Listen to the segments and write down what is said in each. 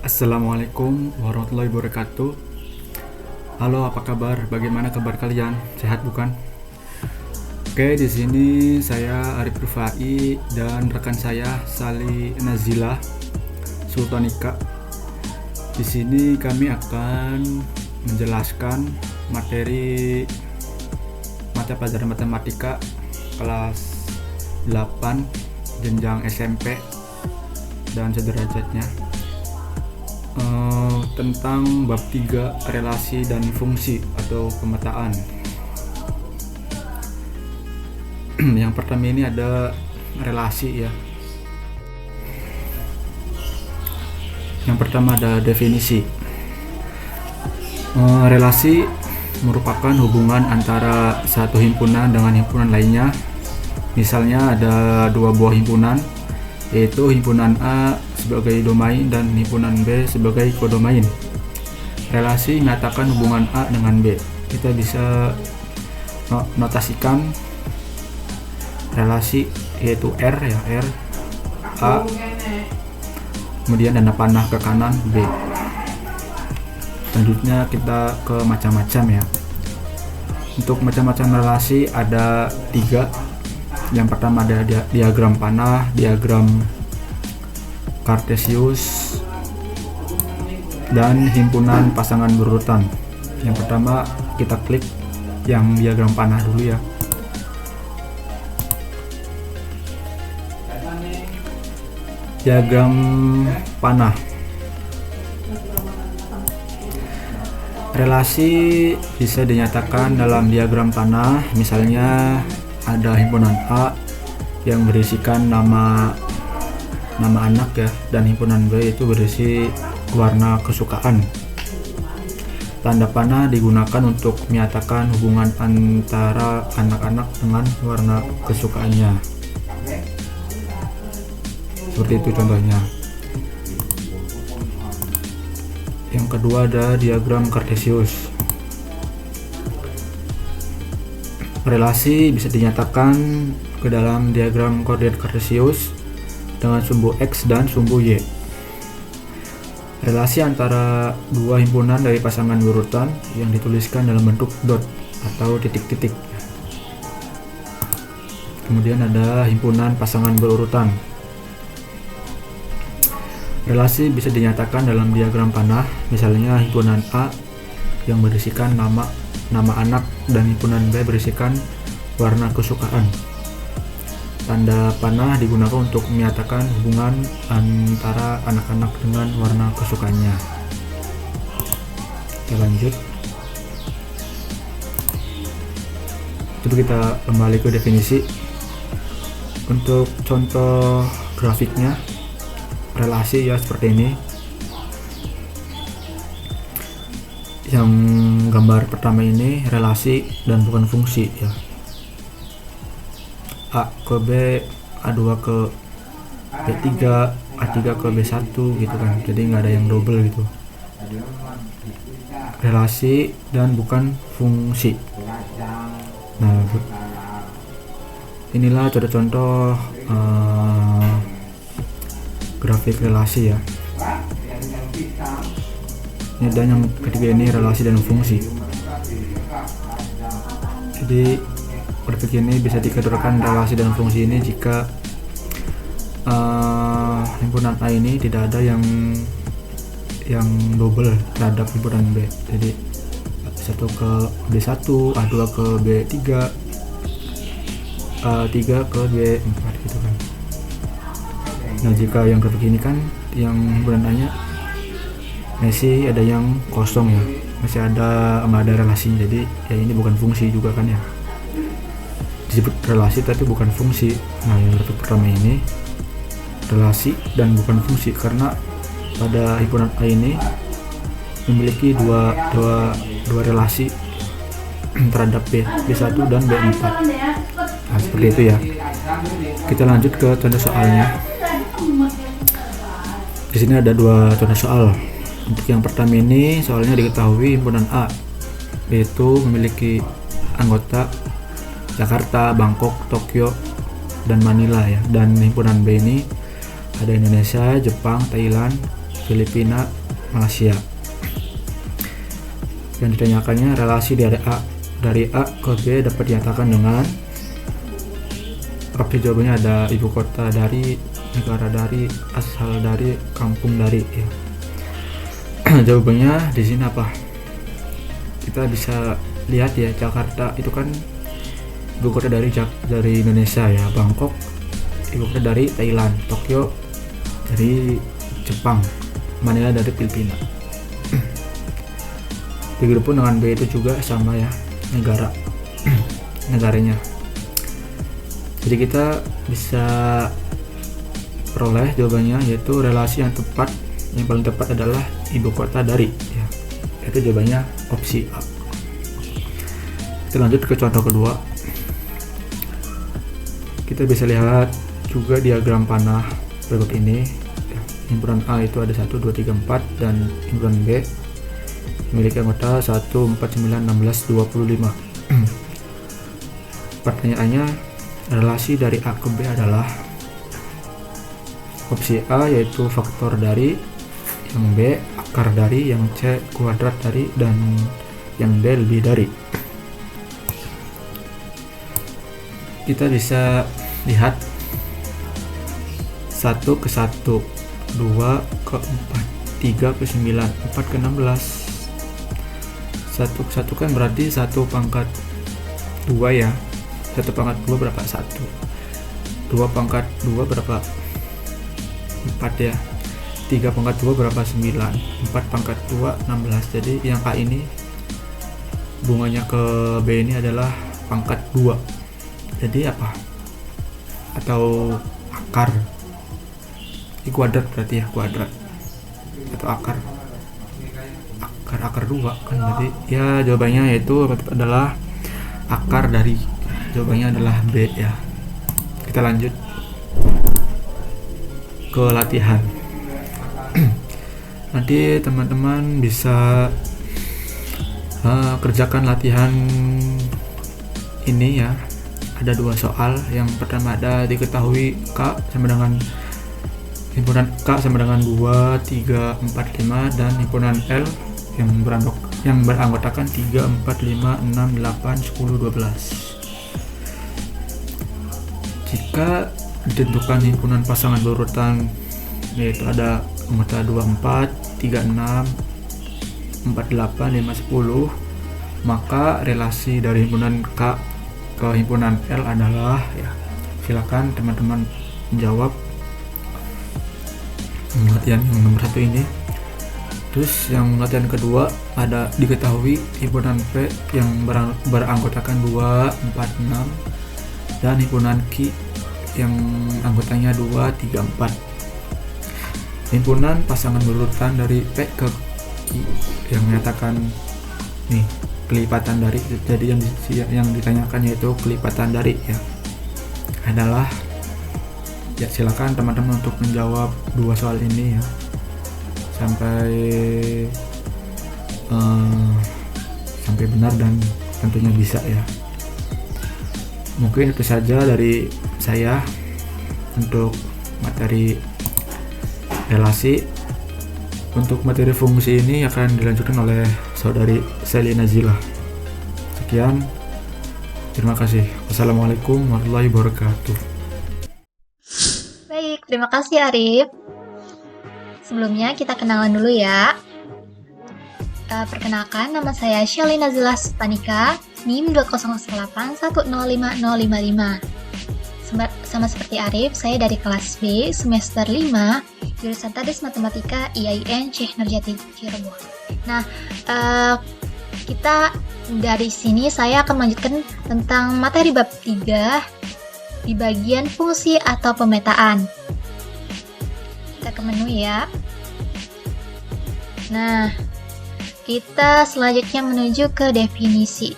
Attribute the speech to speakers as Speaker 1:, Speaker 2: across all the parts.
Speaker 1: Assalamualaikum warahmatullahi wabarakatuh. Halo, apa kabar? Bagaimana kabar kalian? Sehat bukan? Oke, di sini saya Arif Rufai dan rekan saya Sali Nazila Sultanika. Di sini kami akan menjelaskan materi mata pelajaran matematika kelas 8 jenjang SMP dan sederajatnya. Tentang bab 3 relasi dan fungsi atau pemetaan. Yang pertama ini ada relasi ya. Yang pertama ada definisi. Relasi merupakan hubungan antara satu himpunan dengan himpunan lainnya. Misalnya ada dua buah himpunan, yaitu himpunan A sebagai domain dan himpunan B sebagai kodomain. Relasi menyatakan hubungan A dengan B. Kita bisa notasikan relasi yaitu R ya, R A, kemudian tanda panah ke kanan B. Selanjutnya kita ke macam-macam ya. Untuk macam-macam relasi ada 3. Yang pertama ada diagram panah, diagram Cartesius, dan himpunan pasangan berurutan. Yang pertama kita klik yang diagram panah dulu ya. Diagram panah. Relasi bisa dinyatakan dalam diagram panah. Misalnya ada himpunan A yang berisikan nama anak ya, dan himpunan B itu berisi warna kesukaan. Tanda panah digunakan untuk menyatakan hubungan antara anak-anak dengan warna kesukaannya. Seperti itu contohnya. Yang kedua ada diagram Cartesius. Relasi bisa dinyatakan ke dalam diagram koordinat Cartesius dengan sumbu X dan sumbu Y. Relasi antara dua himpunan dari pasangan berurutan yang dituliskan dalam bentuk dot atau titik-titik. Kemudian ada himpunan pasangan berurutan. Relasi bisa dinyatakan dalam diagram panah, misalnya himpunan A yang berisikan nama anak dan himpunan B berisikan warna kesukaan. Tanda panah digunakan untuk menyatakan hubungan antara anak-anak dengan warna kesukaannya. Kita lanjut. Coba kita kembali ke definisi. Untuk contoh grafiknya, relasi ya seperti ini. Yang gambar pertama ini relasi dan bukan fungsi ya. A ke B, A2 ke B3, A3 ke B1 gitu kan. Jadi nggak ada yang double gitu. Relasi dan bukan fungsi. Nah, inilah contoh-contoh grafik relasi ya. Ini, dan yang ketiga ini relasi dan fungsi. Jadi grafik ini bisa dikategorikan relasi dan fungsi ini jika himpunan A ini tidak ada yang double terhadap himpunan B. Jadi A1 ke B1, A2 ke B3, A3 ke B4 gitu kan. Nah, jika yang grafik ini kan yang himpunan A-nya masih ada yang kosong ya, masih ada relasinya. Jadi ya ini bukan fungsi juga kan ya. Disebut relasi tapi bukan fungsi. Nah, yang grafik pertama ini relasi dan bukan fungsi karena pada himpunan A ini memiliki dua relasi terhadap B1 dan B4. Nah, seperti itu ya. Kita lanjut ke contoh soalnya. Di sini ada 2 contoh soal. Untuk yang pertama ini soalnya diketahui himpunan A yaitu memiliki anggota Jakarta, Bangkok, Tokyo, dan Manila ya. Dan himpunan B ini ada Indonesia, Jepang, Thailand, Filipina, Malaysia. Yang ditanyakannya relasi dari A ke B dapat dinyatakan dengan opsi jawabannya ada ibu kota dari, negara dari, asal dari, kampung dari ya. Jawabannya di sini apa? Kita bisa lihat ya, Jakarta itu kan ibu kota dari Indonesia ya, Bangkok ibu kota dari Thailand, Tokyo dari Jepang, Manila dari Filipina. Begitupun dengan B itu juga sama ya, negaranya. Jadi kita bisa peroleh jawabannya, yaitu relasi yang paling tepat adalah ibu kota dari ya. Itu jawabannya opsi A. Kita lanjut ke contoh kedua. Kita bisa lihat juga diagram panah berikut ini ya. Himpunan A itu ada 1, 2, 3, 4 dan himpunan B memiliki anggota 1, 4, 9, 16, 25. Pertanyaannya, relasi dari A ke B adalah opsi A yaitu faktor dari, yang B akar dari, yang C kuadrat dari, dan yang D lebih dari. Kita bisa lihat 1 ke 1, 2 ke 4, 3 ke 9, 4 ke 16. 1 ke 1 kan berarti 1 pangkat 2 ya. 1 pangkat 2 berapa? 1. 2 pangkat 2 berapa? 4 ya. 3 pangkat 2 berapa? 9. 4 pangkat 2 16. Jadi yang A ini bunganya ke B ini adalah pangkat 2. Jadi apa? Atau akar. Ini kuadrat berarti ya, kuadrat. Atau akar 2 kan, berarti ya jawabannya yaitu adalah akar dari. Jawabannya adalah B ya. Kita lanjut ke latihan. Nanti teman-teman bisa kerjakan latihan ini ya. Ada 2 soal. Yang pertama ada diketahui K sama dengan himpunan K sama dengan 2, 3, 4, 5 dan himpunan L yang beranggotakan 3, 4, 5, 6, 8, 10, 12. Jika ditentukan himpunan pasangan berurutan yaitu ada anggota 24, 36, 48, 5, 10, maka relasi dari himpunan K ke himpunan L adalah ya. Silakan teman-teman menjawab latihan yang nomor 1 ini. Terus yang latihan kedua ada diketahui himpunan P yang beranggotakan 2, 4, 6 dan himpunan Q yang anggotanya 2, 3, 4. Himpunan pasangan berurutan dari P ke Q yang menyatakan nih kelipatan dari. Jadi yang ditanyakan yaitu kelipatan dari ya. Adalah ya, silakan teman-teman untuk menjawab 2 soal ini ya. Sampai benar dan tentunya bisa ya. Mungkin itu saja dari saya untuk materi relasi. Untuk materi fungsi ini akan dilanjutkan oleh saudari Selina Zila. Sekian, terima kasih. Wassalamualaikum warahmatullahi wabarakatuh.
Speaker 2: Baik, terima kasih Arif. Sebelumnya kita kenalan dulu ya. Perkenalkan, nama saya Shelina Zila Stanika, NIM 20081050055. Sama seperti Arif, saya dari kelas B, semester 5, jurusan Tadis Matematika IAIN Syekh Nurjati Cirebon. Nah, kita dari sini saya akan melanjutkan tentang materi bab 3 di bagian fungsi atau pemetaan. Kita ke menu ya. Nah, kita selanjutnya menuju ke definisi.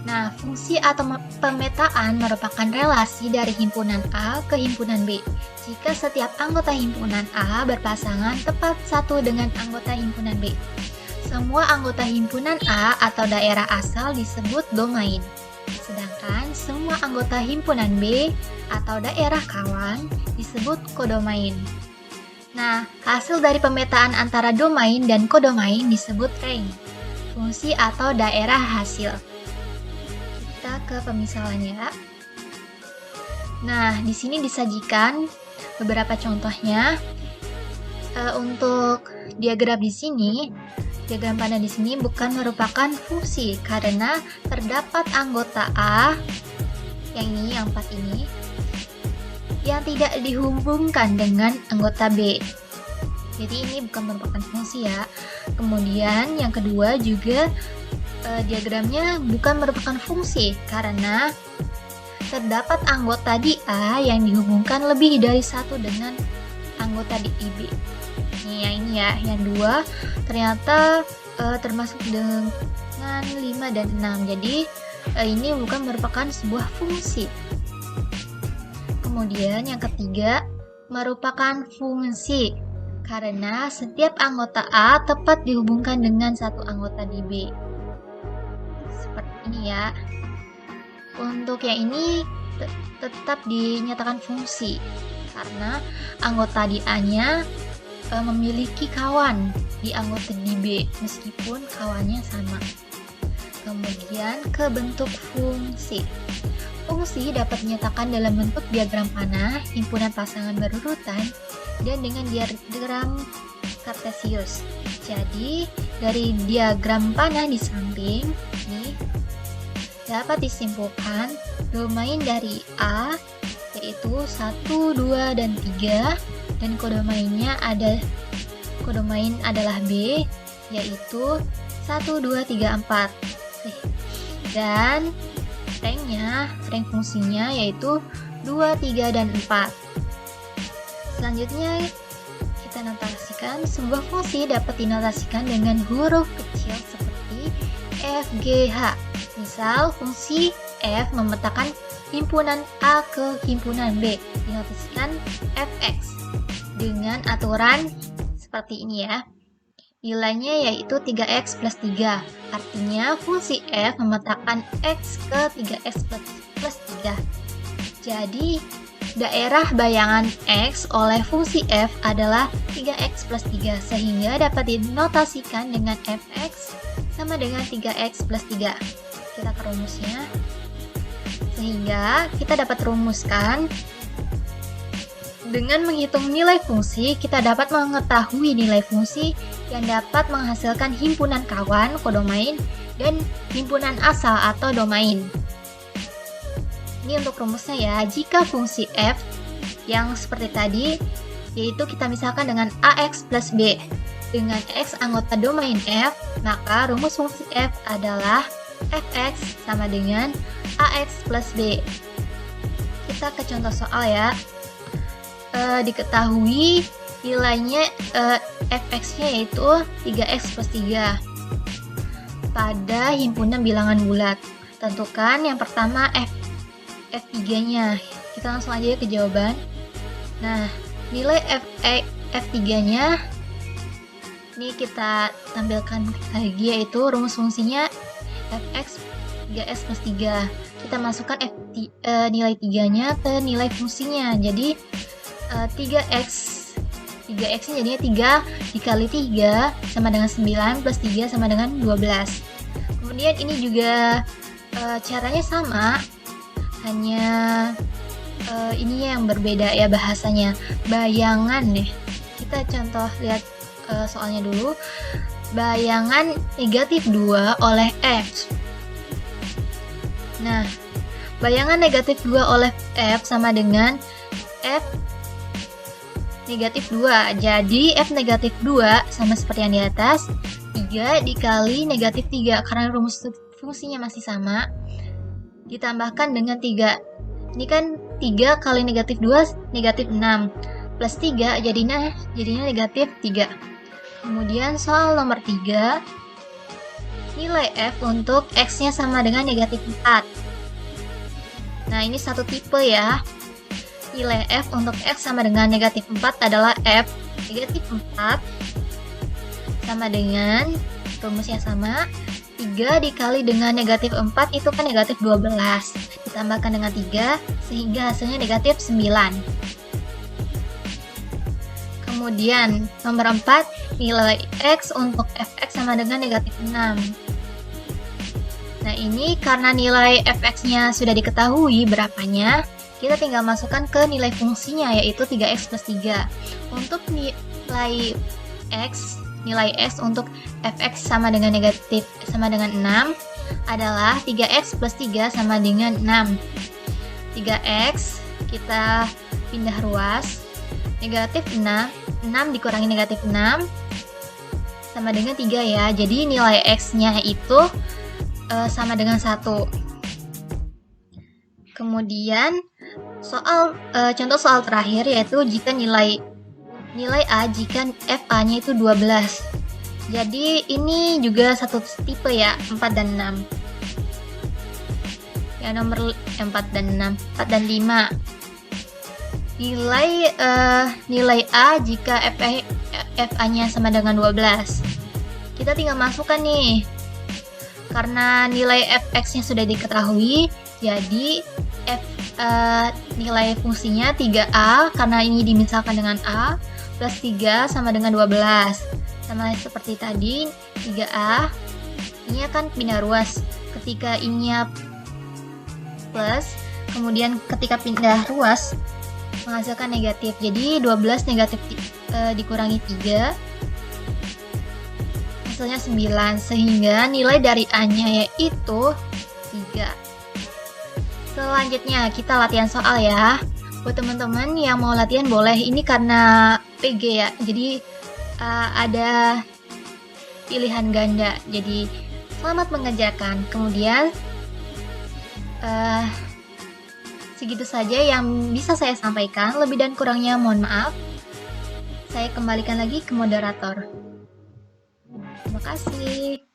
Speaker 2: Nah, fungsi atau pemetaan merupakan relasi dari himpunan A ke himpunan B. Jika setiap anggota himpunan A berpasangan tepat satu dengan anggota himpunan B. Semua anggota himpunan A atau daerah asal disebut domain. Sedangkan semua anggota himpunan B atau daerah kawan disebut kodomain. Nah, hasil dari pemetaan antara domain dan kodomain disebut range, fungsi atau daerah hasil. Kita ke pemisalannya. Nah, di sini disajikan beberapa contohnya. Untuk diagram di sini, diagram panah di sini bukan merupakan fungsi karena terdapat anggota A, yang ini, yang 4 ini, yang tidak dihubungkan dengan anggota B. Jadi ini bukan merupakan fungsi ya. Kemudian yang kedua juga diagramnya bukan merupakan fungsi karena terdapat anggota di A yang dihubungkan lebih dari satu dengan anggota di B. Ini ya, yang dua ternyata termasuk dengan 5 dan 6. Jadi ini bukan merupakan sebuah fungsi. Kemudian yang ketiga merupakan fungsi karena setiap anggota A tepat dihubungkan dengan satu anggota di B. Seperti ini ya. Untuk yang ini tetap dinyatakan fungsi karena anggota di A-nya memiliki kawan di anggota di B meskipun kawannya sama. Kemudian ke bentuk fungsi. Fungsi dapat dinyatakan dalam bentuk diagram panah, himpunan pasangan berurutan, dan dengan diagram kartesius. Jadi, dari diagram panah di samping ini dapat disimpulkan domain dari A yaitu 1, 2, dan 3, dan kodomainnya kodomain adalah B yaitu 1, 2, 3, 4. Dan rank fungsinya yaitu 2, 3, dan 4. Selanjutnya kita notasikan sebuah fungsi dapat dinotasikan dengan huruf kecil seperti F, G, H. Misal fungsi F memetakan himpunan A ke himpunan B, dinotasikan Fx dengan aturan seperti ini ya. Nilainya yaitu 3x plus 3. Artinya fungsi f memetakan x ke 3x plus 3. Jadi daerah bayangan x oleh fungsi f adalah 3x plus 3 sehingga dapat dinotasikan dengan fx sama dengan 3x plus 3. Kita ke rumusnya. Sehingga kita dapat rumuskan dengan menghitung nilai fungsi, kita dapat mengetahui nilai fungsi yang dapat menghasilkan himpunan kawan, kodomain, dan himpunan asal atau domain. Ini untuk rumusnya ya, jika fungsi f yang seperti tadi, yaitu kita misalkan dengan ax plus b dengan x anggota domain f, maka rumus fungsi f adalah fx sama dengan ax plus b. Kita ke contoh soal ya. Diketahui nilainya fx-nya yaitu 3x plus 3 pada himpunan bilangan bulat. Tentukan yang pertama f3-nya. Kita langsung aja ke jawaban. Nah, nilai f3-nya ini kita tampilkan lagi yaitu rumus fungsinya fx 3x plus 3. Kita masukkan nilai 3-nya ke nilai fungsinya. Jadi 3x nya jadinya 3 dikali 3 sama dengan 9 plus 3 sama dengan 12. Kemudian ini juga caranya sama, hanya ininya yang berbeda ya bahasanya. Bayangan deh. Kita contoh lihat soalnya dulu. Bayangan negatif 2 oleh F. Nah, bayangan negatif 2 oleh F sama dengan F negatif 2. Jadi F negatif 2 sama seperti yang di atas, 3 dikali negatif 3 karena rumus fungsinya masih sama, ditambahkan dengan 3. Ini kan 3 kali negatif 2 negatif 6 plus 3 jadinya negatif 3. Kemudian soal nomor 3, nilai F untuk X nya sama dengan negatif 4. Nah, ini satu tipe ya. Nilai F untuk X sama dengan negatif 4 adalah F negatif 4 sama dengan rumusnya sama 3 dikali dengan negatif 4 itu kan negatif 12. Ditambahkan dengan 3 sehingga hasilnya negatif 9. Kemudian nomor 4, nilai X untuk fx sama dengan negatif 6. Nah ini karena nilai fx-nya sudah diketahui berapanya, kita tinggal masukkan ke nilai fungsinya yaitu 3x plus 3. Untuk nilai x untuk fx sama dengan negatif sama dengan 6 adalah 3x plus 3 sama dengan 6. 3x kita pindah ruas, negatif 6 dikurangi negatif 6 sama dengan 3 ya. Jadi nilai x-nya itu sama dengan 1. Kemudian contoh soal terakhir yaitu jika nilai A jika FA-nya itu 12. Jadi ini juga satu tipe ya, 4 dan 6. Ya nomor 4 dan 6, 4 dan 5. Nilai A jika FA-nya sama dengan 12. Kita tinggal masukkan nih. Karena nilai fx-nya sudah diketahui, jadi nilai fungsinya 3A karena ini dimisalkan dengan A plus 3 sama dengan 12. Sama seperti tadi, 3A ini akan pindah ruas. Ketika ininya plus, kemudian ketika pindah ruas menghasilkan negatif. Jadi 12 negatif dikurangi 3 hasilnya 9, sehingga nilai dari A-nya yaitu 3. Selanjutnya kita latihan soal ya. Buat teman-teman yang mau latihan boleh, ini karena PG ya, jadi ada pilihan ganda. Jadi selamat mengerjakan. Kemudian segitu saja yang bisa saya sampaikan. Lebih dan kurangnya mohon maaf. Saya kembalikan lagi ke moderator. Terima kasih.